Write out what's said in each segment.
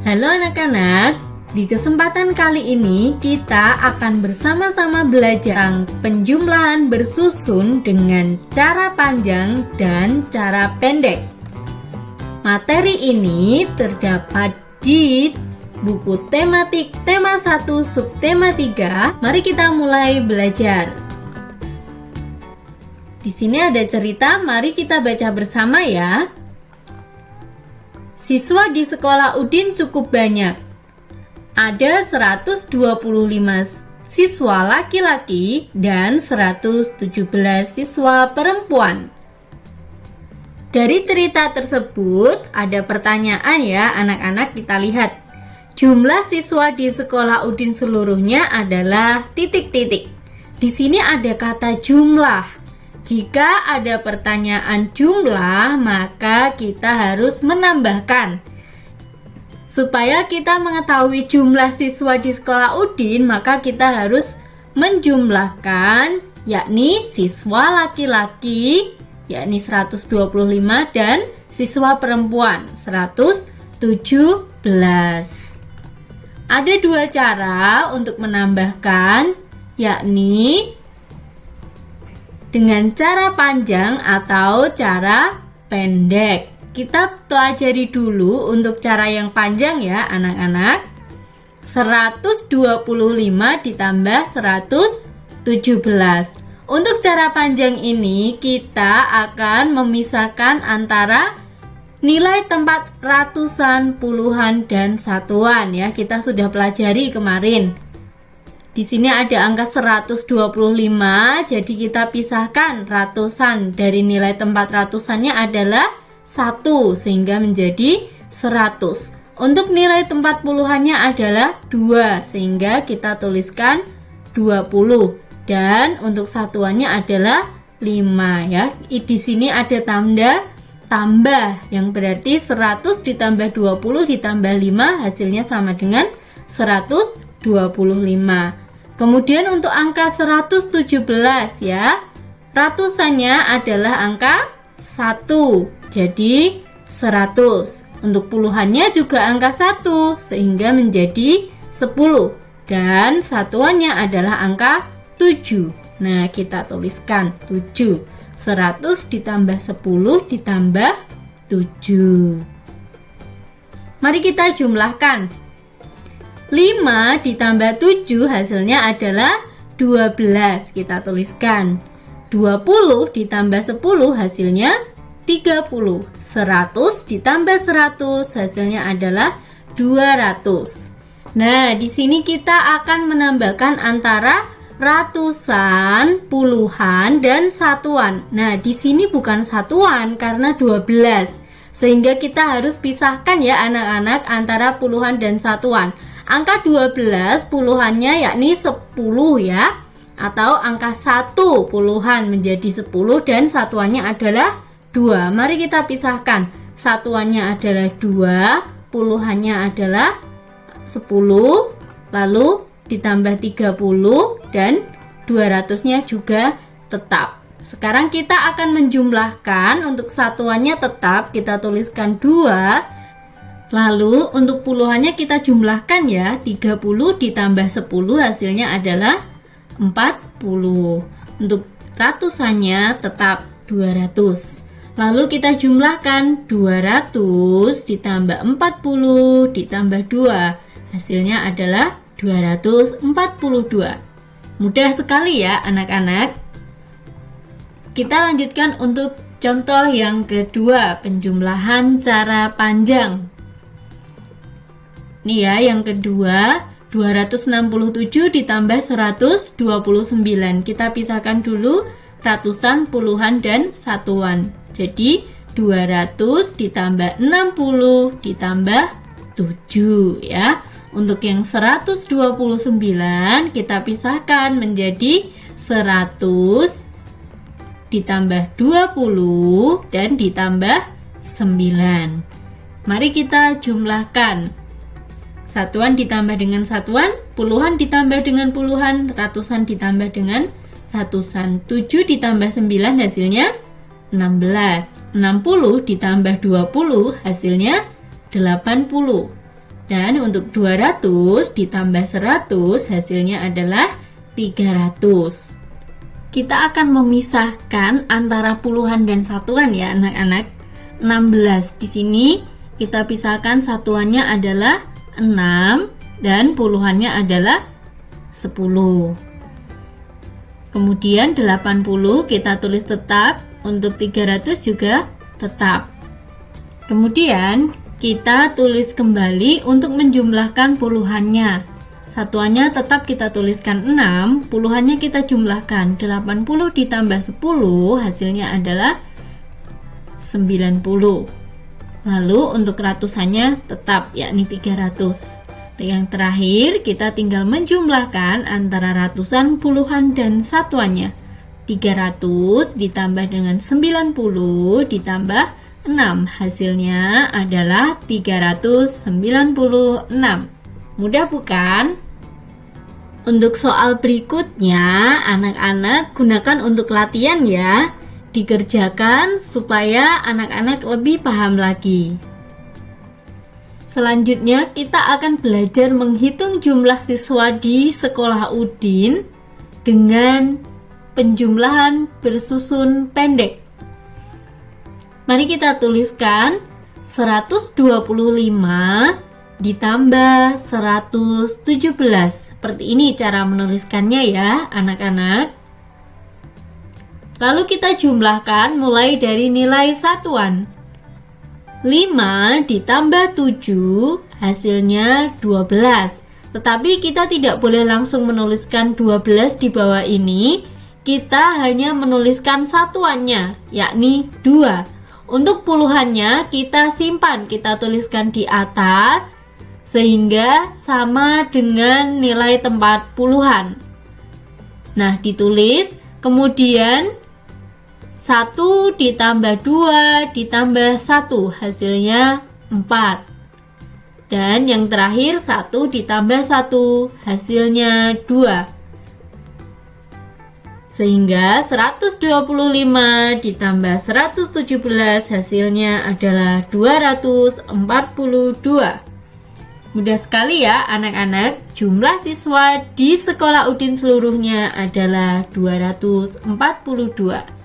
Halo anak-anak, di kesempatan kali ini kita akan bersama-sama belajar penjumlahan bersusun dengan cara panjang dan cara pendek. Materi ini terdapat di buku tematik tema 1 subtema 3. Mari kita mulai belajar. Di sini ada cerita, mari kita baca bersama ya. Siswa di sekolah Udin cukup banyak. Ada 125 siswa laki-laki dan 117 siswa perempuan. Dari cerita tersebut ada pertanyaan ya anak-anak, kita lihat. Jumlah siswa di sekolah Udin seluruhnya adalah titik-titik. Di sini ada kata jumlah. Jika ada pertanyaan jumlah, maka kita harus menambahkan. Supaya kita mengetahui jumlah siswa di sekolah Udin, maka kita harus menjumlahkan, yakni siswa laki-laki, yakni 125, dan siswa perempuan, 117. Ada dua cara untuk menambahkan, yakni dengan cara panjang atau cara pendek. Kita pelajari dulu untuk cara yang panjang ya anak-anak. 125 ditambah 117. Untuk cara panjang ini kita akan memisahkan antara nilai tempat ratusan, puluhan, dan satuan ya. Kita sudah pelajari kemarin. Di sini ada angka 125, jadi kita pisahkan ratusan dari nilai tempat ratusannya adalah 1 sehingga menjadi 100. Untuk nilai tempat puluhannya adalah 2 sehingga kita tuliskan 20. Dan untuk satuannya adalah 5 ya. Di sini ada tanda tambah yang berarti 100 ditambah 20 ditambah 5 hasilnya sama dengan 125. Kemudian untuk angka 117 ya, ratusannya adalah angka 1, jadi 100. Untuk puluhannya juga angka 1, sehingga menjadi 10. Dan satuannya adalah angka 7. Nah, kita tuliskan 7. 100 ditambah 10 ditambah 7. Mari kita jumlahkan. 5 ditambah 7 hasilnya adalah 12. Kita tuliskan 20 ditambah 10 hasilnya 30. 100 ditambah 100 hasilnya adalah 200. Nah, di sini kita akan menambahkan antara ratusan, puluhan, dan satuan. Nah, di sini bukan satuan karena 12. Sehingga kita harus pisahkan ya anak-anak antara puluhan dan satuan. Angka 12 puluhannya yakni 10 ya. Atau angka 1 puluhan menjadi 10 dan satuannya adalah 2. Mari kita pisahkan. Satuannya adalah 2, puluhannya adalah 10, lalu ditambah 30 dan 200-nya juga tetap. Sekarang kita akan menjumlahkan. Untuk satuannya tetap kita tuliskan 2. Lalu untuk puluhannya kita jumlahkan ya. 30 ditambah 10 hasilnya adalah 40. Untuk ratusannya tetap 200. Lalu kita jumlahkan 200 ditambah 40 ditambah 2. Hasilnya adalah 242. Mudah sekali ya anak-anak. Kita lanjutkan untuk contoh yang kedua, penjumlahan cara panjang. Ini ya, yang kedua, 267 ditambah 129. Kita pisahkan dulu ratusan, puluhan, dan satuan. Jadi, 200 ditambah 60 ditambah 7 ya. Untuk yang 129 kita pisahkan menjadi 100 ditambah 20 dan ditambah 9. Mari kita jumlahkan. Satuan ditambah dengan satuan, puluhan ditambah dengan puluhan, ratusan ditambah dengan ratusan. 7 ditambah 9 hasilnya 16. 60 ditambah 20 hasilnya 80. Dan untuk 200 ditambah 100 hasilnya adalah 300. Kita akan memisahkan antara puluhan dan satuan ya anak-anak. 16 di sini kita pisahkan, satuannya adalah 6 dan puluhannya adalah 10. Kemudian 80 kita tulis tetap, untuk 300 juga tetap. Kemudian kita tulis kembali untuk menjumlahkan puluhannya. Satuannya tetap kita tuliskan 6, puluhannya kita jumlahkan. 80 ditambah 10 hasilnya adalah 90. Lalu untuk ratusannya tetap, yakni 300. Yang terakhir kita tinggal menjumlahkan antara ratusan, puluhan, dan satuannya. 300 ditambah dengan 90 ditambah 6 hasilnya adalah 396. Mudah bukan? Untuk soal berikutnya anak-anak gunakan untuk latihan ya. Dikerjakan supaya anak-anak lebih paham lagi. Selanjutnya kita akan belajar menghitung jumlah siswa di sekolah Udin dengan penjumlahan bersusun pendek. Mari kita tuliskan 125 ditambah 117. Seperti ini cara menuliskannya ya anak-anak. Lalu kita jumlahkan mulai dari nilai satuan. 5 ditambah 7 hasilnya 12. Tetapi kita tidak boleh langsung menuliskan 12 di bawah ini. Kita hanya menuliskan satuannya, yakni 2. Untuk puluhannya kita simpan, kita tuliskan di atas sehingga sama dengan nilai tempat puluhan. Nah, ditulis, kemudian 1 ditambah 2 ditambah 1 hasilnya 4. Dan yang terakhir 1 ditambah 1 hasilnya 2. Sehingga 125 ditambah 117 hasilnya adalah 242. Mudah sekali ya anak-anak, jumlah siswa di sekolah Udin seluruhnya adalah 242.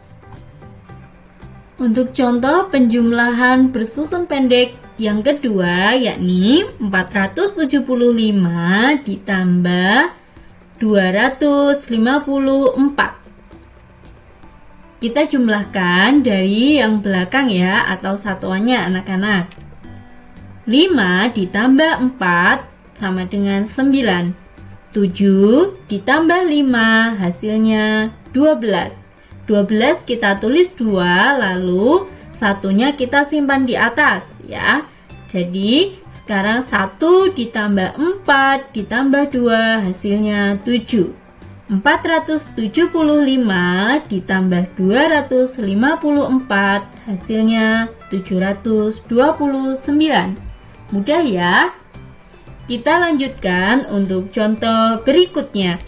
Untuk contoh penjumlahan bersusun pendek yang kedua, yakni 475 ditambah 254. Kita jumlahkan dari yang belakang ya, atau satuannya anak-anak. 5 ditambah 4 sama dengan 9. 7 ditambah 5 hasilnya 12. 12 kita tulis 2, lalu satunya kita simpan di atas ya. Jadi sekarang 1 ditambah 4 ditambah 2 hasilnya 7. 475 ditambah 254 hasilnya 729. Mudah ya. Kita lanjutkan untuk contoh berikutnya.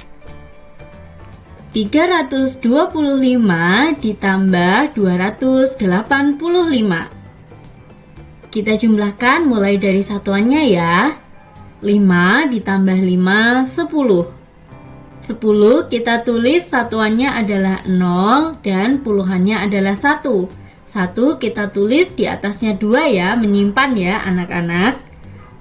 325 ditambah 285. Kita jumlahkan mulai dari satuannya ya. 5 ditambah 5, 10. 10 kita tulis satuannya adalah 0 dan puluhannya adalah 1. 1 kita tulis di atasnya 2 ya, menyimpan ya anak-anak.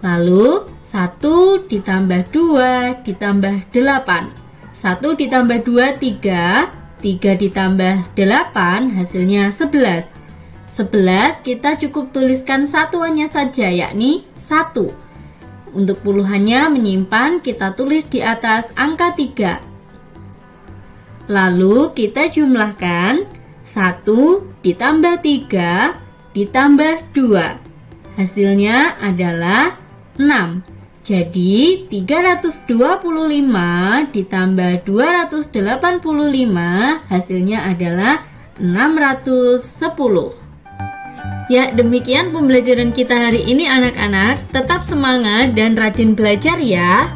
Lalu 1 ditambah 2 ditambah 8. 1 ditambah 2, 3. 3 ditambah 8 hasilnya 11. 11 kita cukup tuliskan satuannya saja, yakni 1. Untuk puluhannya menyimpan, kita tulis di atas angka 3. Lalu kita jumlahkan 1 ditambah 3 ditambah 2. Hasilnya adalah 6. Jadi 325 ditambah 285 hasilnya adalah 610. Ya, demikian pembelajaran kita hari ini anak-anak. Tetap semangat dan rajin belajar ya.